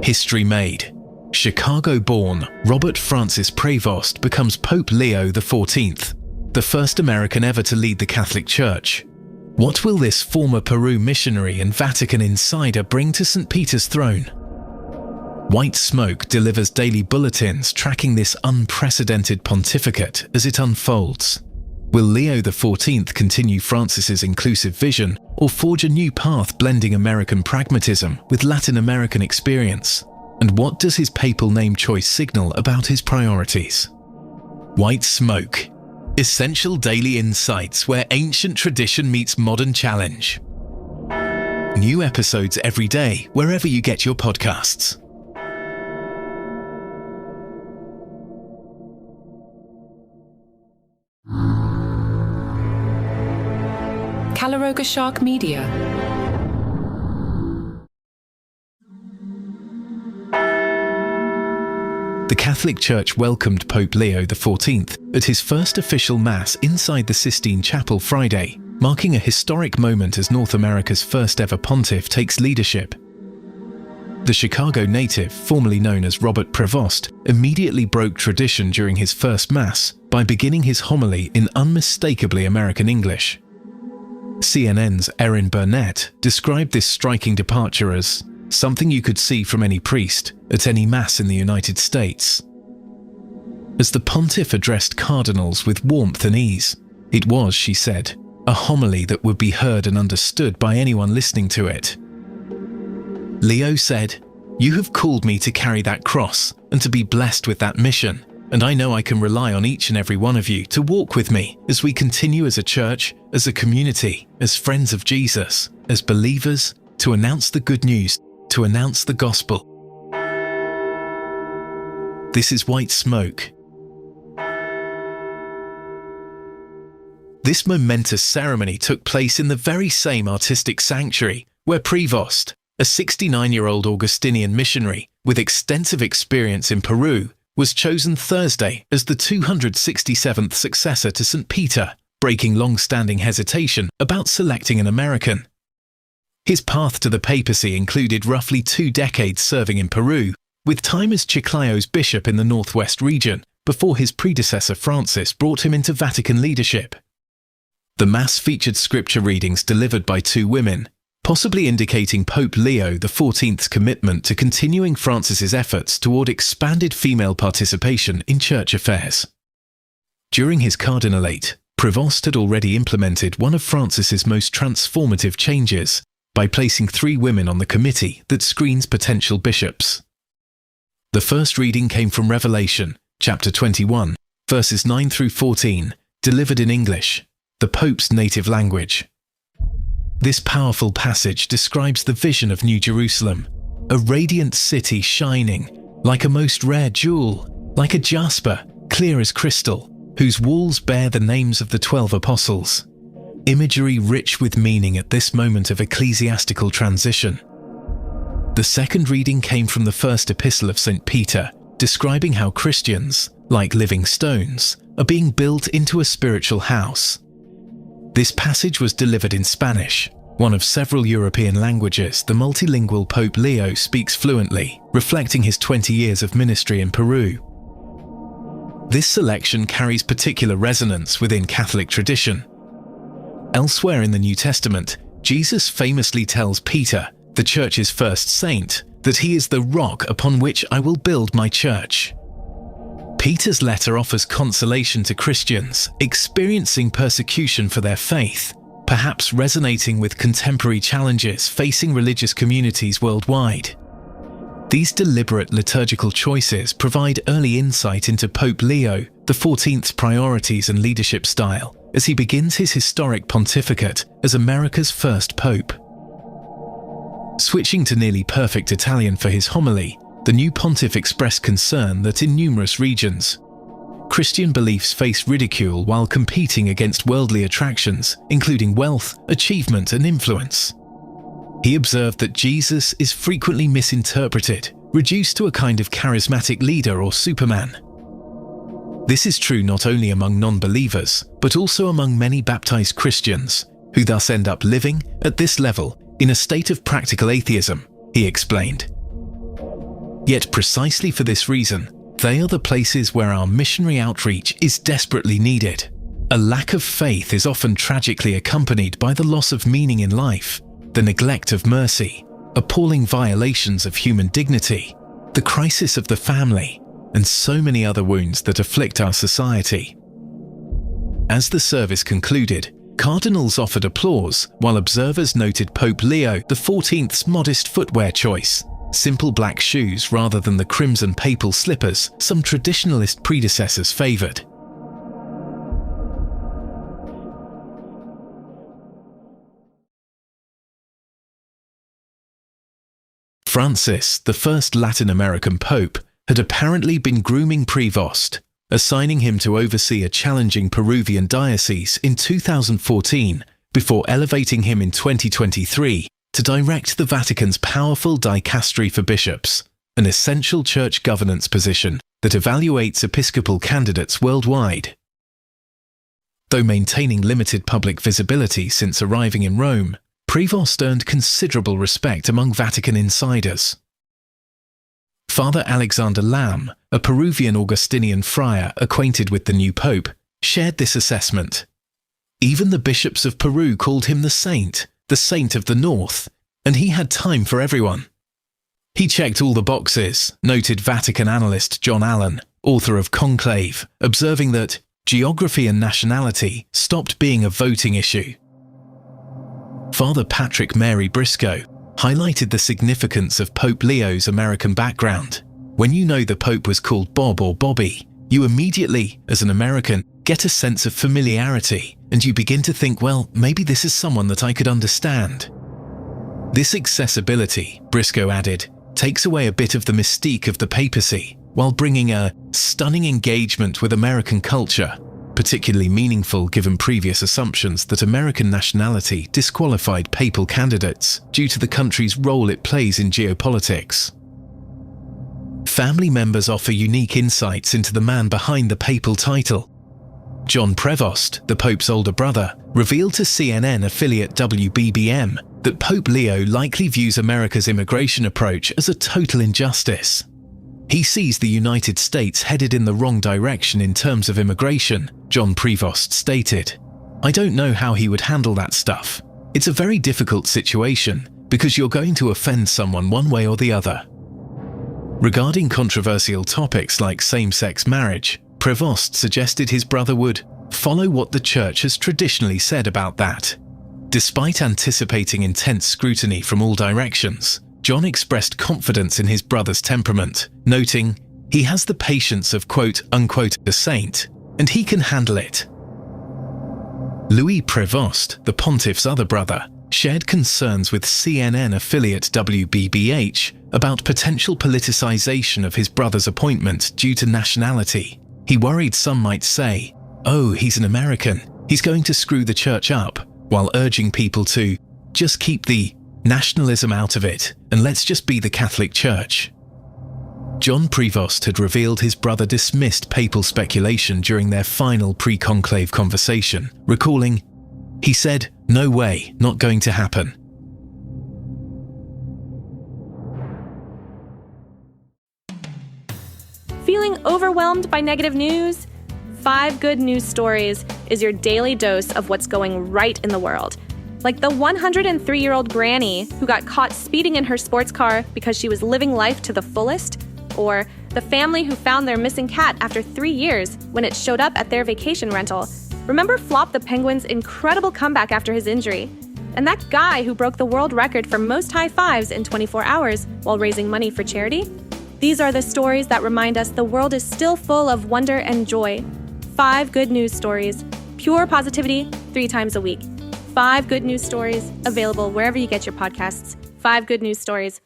History made. Chicago-born Robert Francis Prevost becomes Pope Leo XIV, the first American ever to lead the Catholic Church. What will this former Peru missionary and Vatican insider bring to St. Peter's throne? White Smoke delivers daily bulletins tracking this unprecedented pontificate as it unfolds. Will Leo XIV continue Francis's inclusive vision or forge a new path blending American pragmatism with Latin American experience? And what does his papal name choice signal about his priorities? White Smoke. Essential daily insights where ancient tradition meets modern challenge. New episodes every day wherever you get your podcasts. Caloroga Shark Media. The Catholic Church welcomed Pope Leo XIV at his first official Mass inside the Sistine Chapel Friday, marking a historic moment as North America's first ever pontiff takes leadership. The Chicago native, formerly known as Robert Prevost, immediately broke tradition during his first Mass by beginning his homily in unmistakably American English. CNN's Erin Burnett described this striking departure as something you could see from any priest at any Mass in the United States. As the pontiff addressed cardinals with warmth and ease, it was, she said, a homily that would be heard and understood by anyone listening to it. Leo said, "You have called me to carry that cross and to be blessed with that mission, and I know I can rely on each and every one of you to walk with me as we continue as a church, as a community, as friends of Jesus, as believers, to announce the good news, to announce the gospel." This is White Smoke. This momentous ceremony took place in the very same artistic sanctuary where Prevost, a 69-year-old Augustinian missionary with extensive experience in Peru, was chosen Thursday as the 267th successor to St. Peter, breaking long-standing hesitation about selecting an American. His path to the papacy included roughly 2 decades serving in Peru, with time as Chiclayo's bishop in the northwest region, before his predecessor Francis brought him into Vatican leadership. The Mass featured scripture readings delivered by 2 women, possibly indicating Pope Leo XIV's commitment to continuing Francis's efforts toward expanded female participation in church affairs. During his cardinalate, Prevost had already implemented one of Francis's most transformative changes by placing 3 women on the committee that screens potential bishops. The first reading came from Revelation, chapter 21, verses 9 through 14, delivered in English, the Pope's native language. This powerful passage describes the vision of New Jerusalem, a radiant city shining like a most rare jewel, like a jasper, clear as crystal, whose walls bear the names of the 12 apostles. Imagery rich with meaning at this moment of ecclesiastical transition. The second reading came from the first epistle of St. Peter, describing how Christians, like living stones, are being built into a spiritual house. This passage was delivered in Spanish, one of several European languages the multilingual Pope Leo speaks fluently, reflecting his 20 years of ministry in Peru. This selection carries particular resonance within Catholic tradition. Elsewhere in the New Testament, Jesus famously tells Peter, the church's first saint, that he is the rock upon which I will build my church. Peter's letter offers consolation to Christians experiencing persecution for their faith, perhaps resonating with contemporary challenges facing religious communities worldwide. These deliberate liturgical choices provide early insight into Pope Leo XIV's priorities and leadership style as he begins his historic pontificate as America's first pope. Switching to nearly perfect Italian for his homily, the new pontiff expressed concern that in numerous regions, Christian beliefs face ridicule while competing against worldly attractions, including wealth, achievement, and influence. He observed that Jesus is frequently misinterpreted, reduced to a kind of charismatic leader or Superman. This is true not only among non-believers, but also among many baptized Christians, who thus end up living, at this level, in a state of practical atheism, he explained. Yet precisely for this reason, they are the places where our missionary outreach is desperately needed. A lack of faith is often tragically accompanied by the loss of meaning in life, the neglect of mercy, appalling violations of human dignity, the crisis of the family, and so many other wounds that afflict our society. As the service concluded, cardinals offered applause while observers noted Pope Leo XIV's modest footwear choice, simple black shoes rather than the crimson papal slippers some traditionalist predecessors favoured. Francis, the first Latin American pope, had apparently been grooming Prevost, assigning him to oversee a challenging Peruvian diocese in 2014 before elevating him in 2023 to direct the Vatican's powerful dicastery for bishops, an essential church governance position that evaluates episcopal candidates worldwide. Though maintaining limited public visibility since arriving in Rome, Prevost earned considerable respect among Vatican insiders. Father Alexander Lam, a Peruvian Augustinian friar acquainted with the new pope, shared this assessment. Even the bishops of Peru called him the saint of the north, and he had time for everyone. He checked all the boxes, noted Vatican analyst John Allen, author of Conclave, observing that geography and nationality stopped being a voting issue. Father Patrick Mary Briscoe highlighted the significance of Pope Leo's American background. When you know the Pope was called Bob or Bobby, you immediately, as an American, get a sense of familiarity, and you begin to think, well, maybe this is someone that I could understand. This accessibility, Briscoe added, takes away a bit of the mystique of the papacy, while bringing a stunning engagement with American culture, particularly meaningful given previous assumptions that American nationality disqualified papal candidates due to the country's role it plays in geopolitics. Family members offer unique insights into the man behind the papal title. John Prevost, the Pope's older brother, revealed to CNN affiliate WBBM that Pope Leo likely views America's immigration approach as a total injustice. He sees the United States headed in the wrong direction in terms of immigration, John Prevost stated. I don't know how he would handle that stuff. It's a very difficult situation because you're going to offend someone one way or the other. Regarding controversial topics like same-sex marriage, Prevost suggested his brother would follow what the church has traditionally said about that. Despite anticipating intense scrutiny from all directions, John expressed confidence in his brother's temperament, noting, he has the patience of quote-unquote a saint, and he can handle it. Louis Prevost, the pontiff's other brother, shared concerns with CNN affiliate WBBH about potential politicization of his brother's appointment due to nationality. He worried some might say, oh, he's an American, he's going to screw the church up, while urging people to just keep the nationalism out of it and let's just be the Catholic Church. John Prevost had revealed his brother dismissed papal speculation during their final pre-conclave conversation, recalling, he said, no way, not going to happen. Feeling overwhelmed by negative news? 5 Good News Stories is your daily dose of what's going right in the world. Like the 103-year-old granny who got caught speeding in her sports car because she was living life to the fullest, or the family who found their missing cat after 3 years when it showed up at their vacation rental. Remember Flop the penguin's incredible comeback after his injury? And that guy who broke the world record for most high fives in 24 hours while raising money for charity? These are the stories that remind us the world is still full of wonder and joy. 5 Good News Stories. Pure positivity 3 times a week. 5 Good News Stories, available wherever you get your podcasts. 5 Good News Stories.